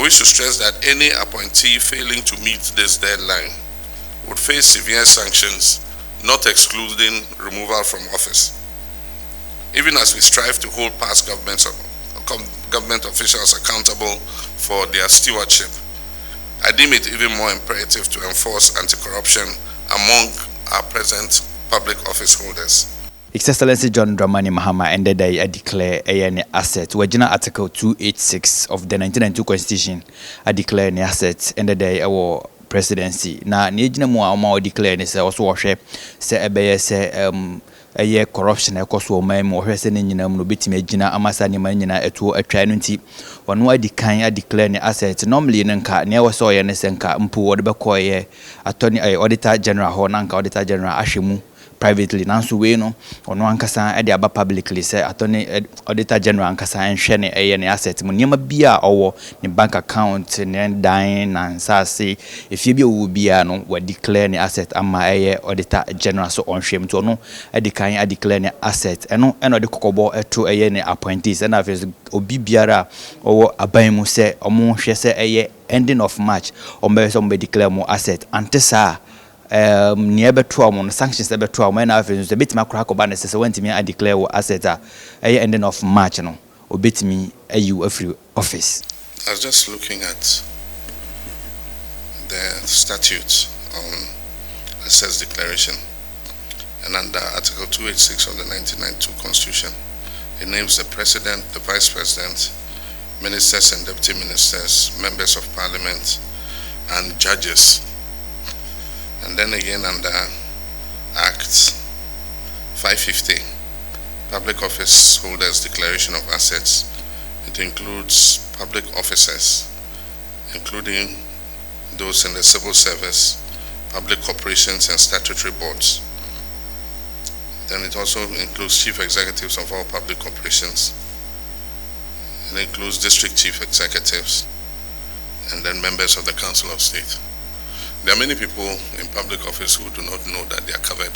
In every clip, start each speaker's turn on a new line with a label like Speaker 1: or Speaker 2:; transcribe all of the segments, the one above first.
Speaker 1: I wish to stress that any appointee failing to meet this deadline would face severe sanctions, not excluding removal from office. Even as we strive to hold past government officials accountable for their stewardship, I deem it even more imperative to enforce anti-corruption among our present public office holders.
Speaker 2: His Excellency John Dramani Mahama ended a declare an asset. Wajina Article 286 of the 1992 Constitution, I declare an asset ended our presidency. Na nijina mo declare ni se also washe se ebeye se eye corruption ekoso omam ohwe se ne nyina mu no betime agina amasa ne man nyina eto atwa no nti wono adikan declare ne asset normally ne nka ne wo so ye ne senka mpo wo de bekoye attorney auditor general ho na nka auditor general ahwemu privately nanso we no ono ankasa e de aba publicly say attorney auditor general ankasa enhwe ne eye ne asset mu niam bia owo ne bank account ne dan na nsase efie bia wo bia no wa declare ne asset ama eye auditor general so onhwem to no e kan declare ne asset eno de kokobo eto eye ne appointees na afes obi biara owo aban mu se omo hwe se eye ending of March ombe so mbe declare mo asset antesa nebeto amon sanctions nebeto amon na afes so betimi akora ko ba ne se wantimi a declare wo asset eye ending of March no obetimi ayu afri office.
Speaker 1: I was just looking at the statutes on assets declaration. And under Article 286 of the 1992 Constitution, it names the President, the Vice President, Ministers and Deputy Ministers, Members of Parliament, and judges. And then again under Act 550, Public Office Holders Declaration of Assets, it includes public officers, including those in the civil service, public corporations, and statutory boards. Then it also includes chief executives of all public corporations. It includes district chief executives and then members of the Council of State. There are many people in public office who do not know that they are covered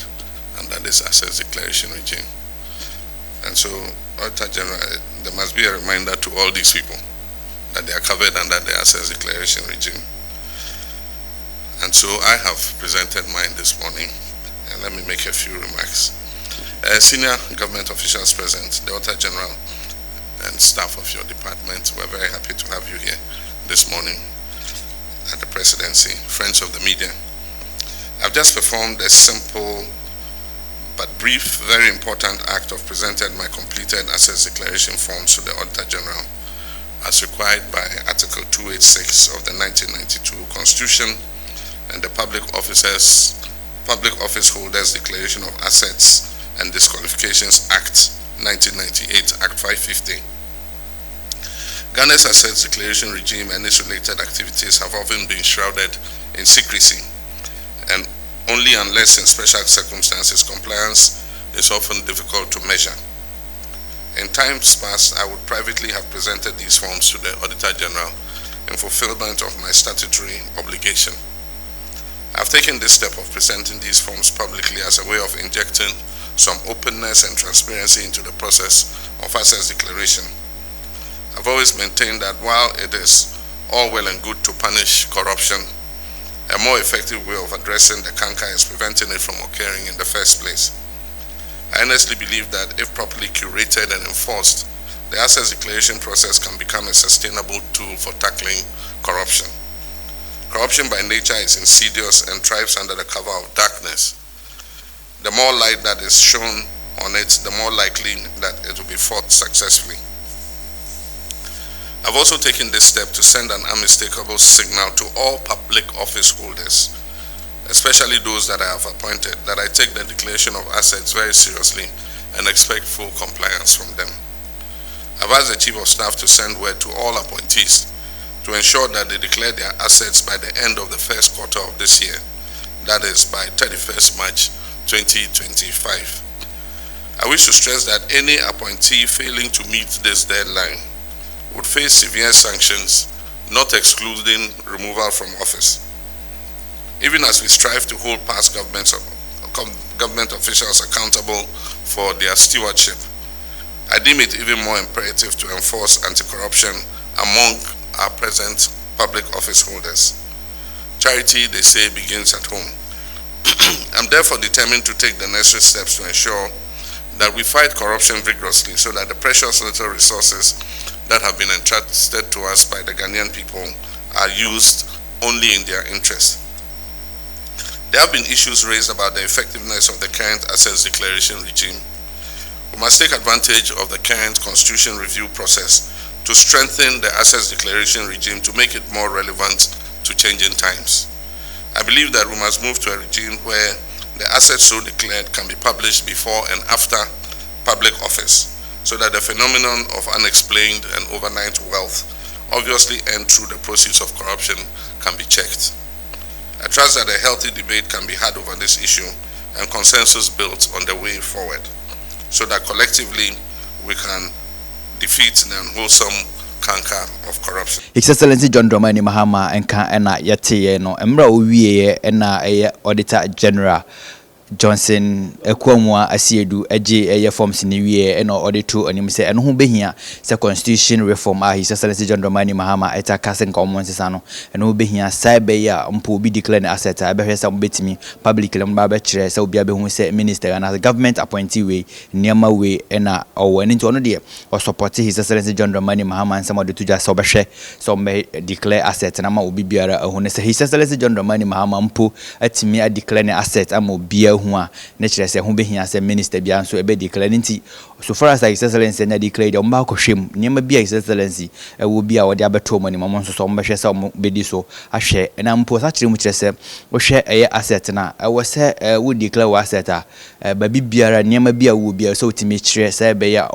Speaker 1: under this assets declaration regime. And so, Auditor General, there must be a reminder to all these people that they are covered under the assets declaration regime. And so I have presented mine this morning, and let me make a few remarks. Senior government officials present, the Auditor General and staff of your department, we're very happy to have you here this morning at the presidency, friends of the media. I've just performed a simple but brief, very important act of presenting my completed assets declaration forms to the Auditor General as required by Article 286 of the 1992 Constitution and the Public Office Holders Declaration of Assets and Disqualifications Act 1998, Act 550. Ghana's assets declaration regime and its related activities have often been shrouded in secrecy, and only unless in special circumstances compliance is often difficult to measure. In times past, I would privately have presented these forms to the Auditor General in fulfillment of my statutory obligation. I've taken this step of presenting these forms publicly as a way of injecting some openness and transparency into the process of assets declaration. I've always maintained that while it is all well and good to punish corruption, a more effective way of addressing the canker is preventing it from occurring in the first place. I honestly believe that if properly curated and enforced, the assets declaration process can become a sustainable tool for tackling corruption. Corruption by nature is insidious and thrives under the cover of darkness. The more light that is shown on it, the more likely that it will be fought successfully. I've also taken this step to send an unmistakable signal to all public office holders, especially those that I have appointed, that I take the declaration of assets very seriously and expect full compliance from them. I've asked the Chief of Staff to send word to all appointees to ensure that they declare their assets by the end of the first quarter of this year, that is by 31st March 2025. I wish to stress that any appointee failing to meet this deadline would face severe sanctions, not excluding removal from office. Even as we strive to hold past government officials accountable for their stewardship, I deem it even more imperative to enforce anti-corruption among our present public office holders. Charity, they say, begins at home. I'm therefore determined to take the necessary steps to ensure that we fight corruption vigorously so that the precious little resources that have been entrusted to us by the Ghanaian people are used only in their interest. There have been issues raised about the effectiveness of the current assets declaration regime. We must take advantage of the current constitution review process to strengthen the assets declaration regime to make it more relevant to changing times. I believe that we must move to a regime where the assets so declared can be published before and after public office, so that the phenomenon of unexplained and overnight wealth obviously earned through the proceeds of corruption can be checked. I trust that a healthy debate can be had over this issue and consensus built on the way forward, so that collectively we can defeat the unwholesome canker of corruption.
Speaker 2: His Excellency John Dramani Mahama enka ena yate no emra owie ena Auditor General Johnson Ekwamwa Asiedu eje forms ni wie ena auditor onim se eno ho behia se constitution reform His Excellency John Dramani Mahama eta kasen common sesa no eno behia cyber ya mpo obi declare na asset a behwe se mbetimi publicly mba be kire se obi abehu se minister and government appointee we niama we ena owo eni nti ono de o support His Excellency John Dramani Mahama nsama de tuja so behwe so me declare asset na ma obi biara ehune se His Excellency John Dramani Mahama mpo atimi a declare na asset ama obi huwa ne kire se ho behia se minister bia nso ebe declare nti so far as His Excellency na declare de omba kohwem niam bia His Excellency ewo bia wo de abeto mani mamo nso so mbehwe se om bedi so ahwe na mpo sa kire mu kire se wo hwe eye asset na wo se wo declare wo asset a ba bibiara niam bia wo bia so otimi kire se be ya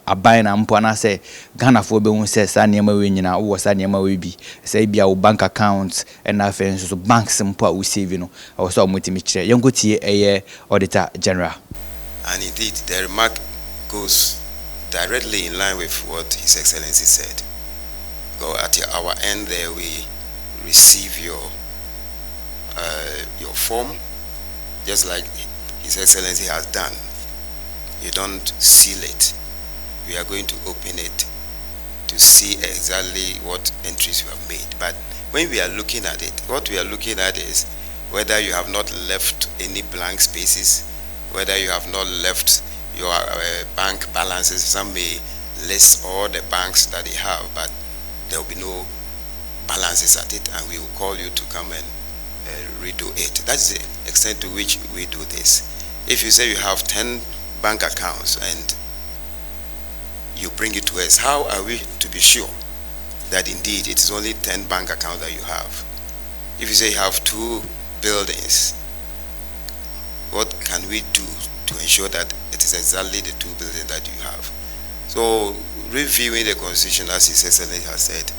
Speaker 2: aban na mpo na se Ghana fo be hu se sa niam we nyina wo sa niam we bi se bia wo bank account and na fe nso so banks mpo a wo save no wo so omotimi kire yenkotie eye Auditor General.
Speaker 3: And indeed, the remark goes directly in line with what His Excellency said. Go at our end there, we receive your form, just like His Excellency has done. You don't seal it. We are going to open it to see exactly what entries you have made. But when we are looking at it, what we are looking at is whether you have not left any blank spaces, whether you have not left your bank balances. Some may list all the banks that they have, but there will be no balances at it, and we will call you to come and redo it. That's the extent to which we do this. If you say you have 10 bank accounts and you bring it to us, how are we to be sure that indeed it is only 10 bank accounts that you have? If you say you have 2 buildings, what can we do to ensure that it is exactly the 2 buildings that you have? So reviewing the constitution, as His Excellency has said,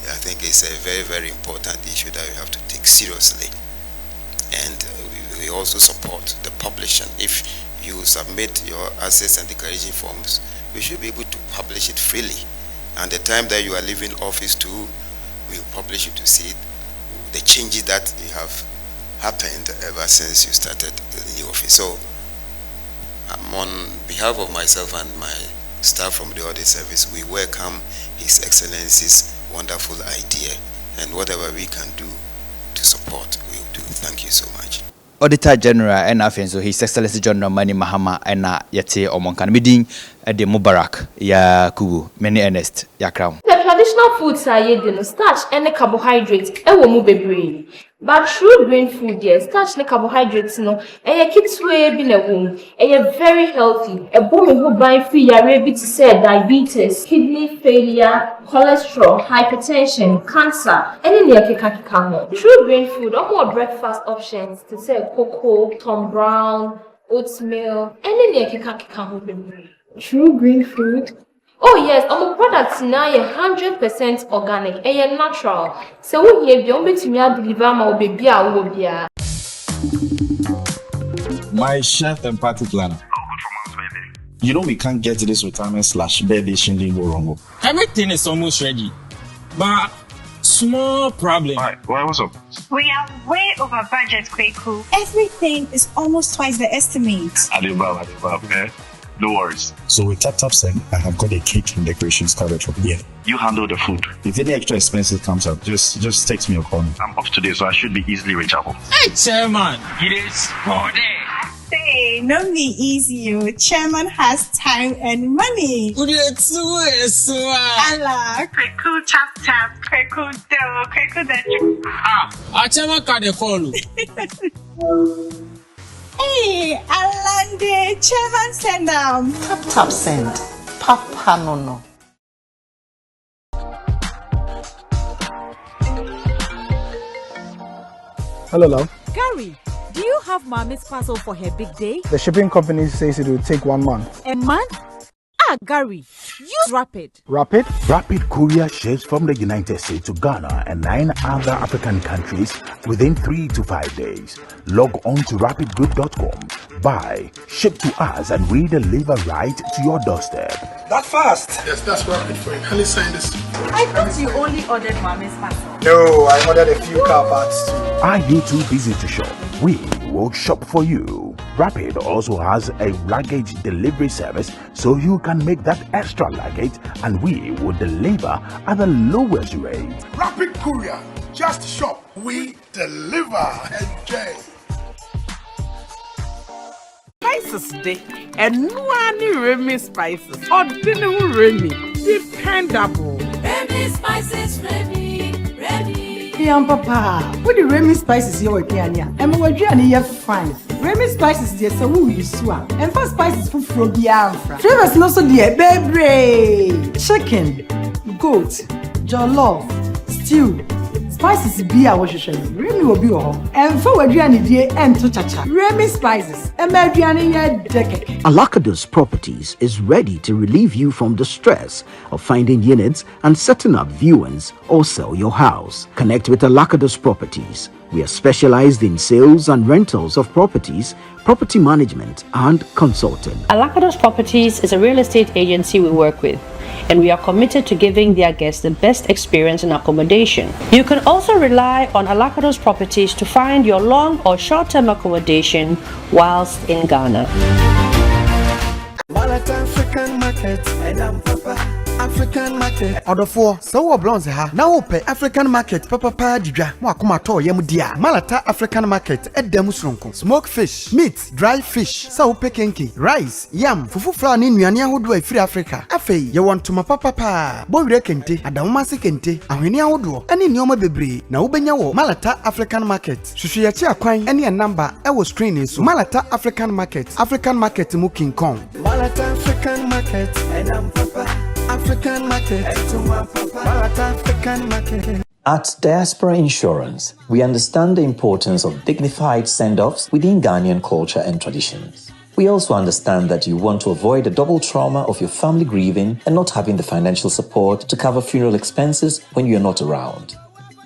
Speaker 3: I think it's a very, very important issue that we have to take seriously. And we also support the publishing. If you submit your assets and declaration forms, we should be able to publish it freely. And the time that you are leaving office too, we will publish it to see the changes that you have happened ever since you started the new office. So on behalf of myself and my staff from the Audit Service, we welcome His Excellency's wonderful idea, and whatever we can do to support, we will do. Thank you so much.
Speaker 2: Auditor General and Afenso, His Excellency John Dramani Mahama and Yate Omonkan Midin at the Mubarak, ya Kubu, many earnest, ya crown.
Speaker 4: The traditional foods are yedin starch and the carbohydrates, and will move a brain. But true grain food, yes, starch and carbohydrates, no, and your kids way been a womb, and you're very healthy. A woman who buy free, you're ready to say diabetes, kidney failure, cholesterol, hypertension, cancer, and in your kikaki. True grain food, or more breakfast options to say cocoa, Tom Brown, oatmeal, and in your kikaki. True green food. Oh yes, our products now are 100% organic and natural. So we have the to me deliver my baby.
Speaker 5: My chef and party planner. You know we can't get this retirement/birthday shinding go wrong.
Speaker 6: Everything is almost ready, but small problem.
Speaker 5: Why what's up?
Speaker 7: We are way over budget, Kweku. Everything is almost twice the estimate.
Speaker 5: Alibaba, eh? No worries. So with Tap Send, I have got a cake and decorations covered from here. You handle the food. If any extra expenses comes up, just text me or call me. I'm off today, so I should be easily reachable.
Speaker 6: Hey, Chairman, it is for day.
Speaker 7: Hey, not be easy. You chairman has time and money.
Speaker 6: Would you do
Speaker 7: Allah, kweku tap, kweku do, kweku that.
Speaker 6: I chairman can call you.
Speaker 7: Hey, Alande, chairman send them.
Speaker 8: Tap send. Papa no.
Speaker 9: Hello, love.
Speaker 10: Gary, do you have Mommy's parcel for her big day?
Speaker 9: The shipping company says it will take 1 month.
Speaker 10: A month? Gary, use Rapid.
Speaker 9: Rapid?
Speaker 11: Rapid courier ships from the United States to Ghana and 9 other African countries within 3 to 5 days. Log on to rapidgroup.com, buy, ship to us, and we deliver right to your doorstep.
Speaker 9: That fast? Yes, that's Rapid for you. Can you sign this?
Speaker 10: I thought you only ordered Mommy's parcel.
Speaker 9: No, I ordered a few car parts too.
Speaker 11: Are you too busy to shop? We will shop for you. Rapid also has a luggage delivery service, so you can make that extra luggage and we will deliver at the lowest rate.
Speaker 9: Rapid Courier. Just shop. We deliver. Enjoy.
Speaker 12: Spices day and one Remy spices or dinner Remy dependable.
Speaker 13: Remy spices, Remy.
Speaker 14: Young papa, what the Remy spices you work here? And what you are fine. Remy spices, dear, so who you swam. And for spices for Biafra. Flavors no so dear, baby. Chicken, goat, jollof, stew. Spices be our washing. Remy will be all. And for what you are dear and to chacha. Remy spices. And Mariani decade.
Speaker 15: Alakados Properties is ready to relieve you from the stress of finding units and setting up viewings or sell your house. Connect with Alakados Properties. We are specialized in sales and rentals of properties, property management, and consulting.
Speaker 16: Alakados Properties is a real estate agency we work with, and we are committed to giving their guests the best experience in accommodation. You can also rely on Alakados Properties to find your long or short-term accommodation whilst in Ghana.
Speaker 17: African market, and I'm Papa. African market. Order for so blonze ha. Now open African market. Papa didra. Mo akoma to yam dia. Malata African market. Edem sronko. Smoked fish, meat, dry fish. So pekenki, rice, yam, fufu flour ni nnuane ahodo e free Africa. Afei, ye want to ma papa. Bo wire kente, adamma se kente. Ahwene ahodo. Ani nneoma bebre. Na wobenya wo Malata African market. Hwehwe ye chi akwan ene e number e wo screen so. Malata African market. African market mu King Kong. Malata African market. And I'm Papa. African market. African market.
Speaker 18: At Diaspora Insurance, we understand the importance of dignified send-offs within Ghanaian culture and traditions. We also understand that you want to avoid the double trauma of your family grieving and not having the financial support to cover funeral expenses when you are not around.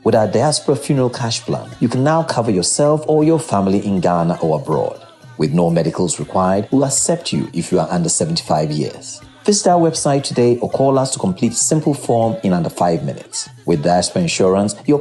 Speaker 18: With our Diaspora Funeral Cash Plan, you can now cover yourself or your family in Ghana or abroad. With no medicals required, we'll accept you if you are under 75 years. Visit our website today or call us to complete a simple form in under 5 minutes. With Diaspora Insurance, your